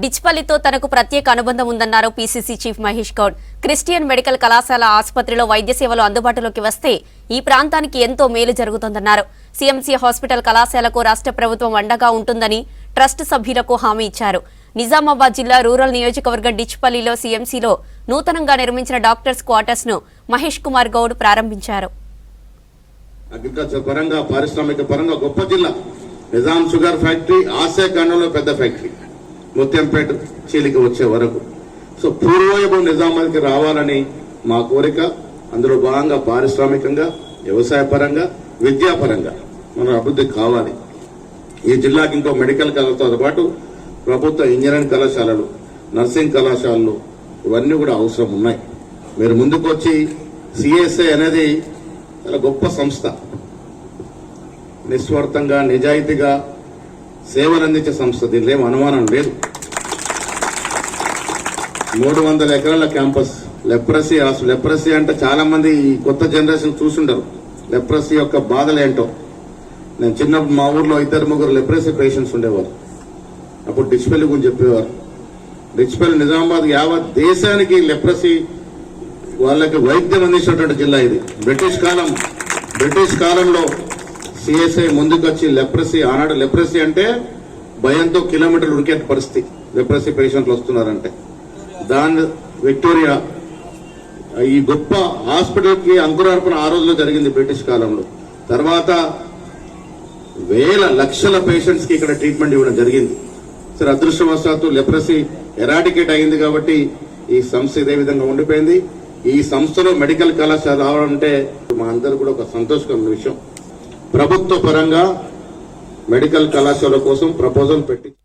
డిచ్పల్లితో తనకు ప్రత్యేక అనుబంధం ఉందన్నారు PCC chief Mahesh Goud. Christian medical కళాశాల ఆసుపత్రిలో వైద్య సేవలు అందుబాటులోకి వస్తే ఈ ప్రాంతానికి ఎంతో మేలు జరుగుతుందన్నారు. సీఎంసీ హాస్పిటల్ కళాశాలకు రాష్ట్ర ప్రభుత్వం అండగా ఉంటుందని ట్రస్ట్ సభ్యులకు హామీ ఇచ్చారు. నిజామాబాద్ జిల్లా రూరల్ నియోజకవర్గం డిచ్పల్లిలో సీఎంసీలో నూతనంగా నిర్మించిన డాక్టర్స్ క్వార్టర్స్ ను మహేష్ కుమార్ గౌడ్ ప్రారంభించారు. అగ్రికల్చర్ పరంగా, పారిశ్రామిక పరంగా గొప్ప జిల్లా. నిజాం షుగర్ ఫ్యాక్టరీ ఆసియాఖండంలో పెద్ద ఫ్యాక్టరీ, ముత్యంపేట చీలికి వచ్చే వరకు. సో పూర్వవైభవం నిజామాబాద్కి రావాలని మా కోరిక. అందులో భాగంగా పారిశ్రామికంగా, వ్యవసాయ పరంగా, విద్యాపరంగా మన అభివృద్ధి కావాలి. ఈ జిల్లాకి ఇంకో మెడికల్ కళాశాలతో పాటు ప్రభుత్వ ఇంజనీరింగ్ కళాశాలలు, నర్సింగ్ కళాశాలలు ఇవన్నీ కూడా అవసరం ఉన్నాయి. మీరు ముందుకు వచ్చి సిఎస్ఐ అనేది చాలా గొప్ప సంస్థ. నిస్వార్థంగా, నిజాయితీగా సేవలు అందించే సంస్థ. దీనిలో ఏం అనుమానం లేదు. 300 ఎకరాల క్యాంపస్. లెప్రసీ అంటే చాలా మంది ఈ కొత్త జనరేషన్ చూసుండరు లెప్రసీ యొక్క బాధలేంటో. నేను చిన్నప్పుడు మా ఊర్లో 2-3 లెప్రసీ పేషెంట్స్ ఉండేవారు. అప్పుడు డిచ్పల్లి గురించి చెప్పేవారు. డిచ్పల్లి నిజామాబాద్ యావత్ దేశానికి లెప్రసీ వాళ్ళకి వైద్యం అందించినటువంటి జిల్లా ఇది. బ్రిటిష్ కాలంలో సిఎస్ఐ ముందుకొచ్చి ఆనాడు లెప్రసీ అంటే భయంతో కిలోమీటర్లు ఉరికే పరిస్థితి. లెప్రసీ పేషెంట్లు వస్తున్నారంటే దాని విక్టోరియా ఈ గొప్ప హాస్పిటల్ కి అంకురార్పణ ఆ రోజులో జరిగింది బ్రిటిష్ కాలంలో. తర్వాత లక్షల పేషెంట్స్ కి ఇక్కడ ట్రీట్మెంట్ ఇవ్వడం జరిగింది. సరే, అదృష్టవశాత్తు లెప్రసీ ఎరాడికేట్ అయింది కాబట్టి ఈ సంస్థ ఇదే విధంగా ఉండిపోయింది. ఈ సంస్థలో మెడికల్ కళాశాల రావాలంటే మా అందరూ కూడా ఒక సంతోషకరమైన విషయం. ప్రభుత్వ పరంగా మెడికల్ కళాశాల కోసం ప్రపోజల్ పెట్టి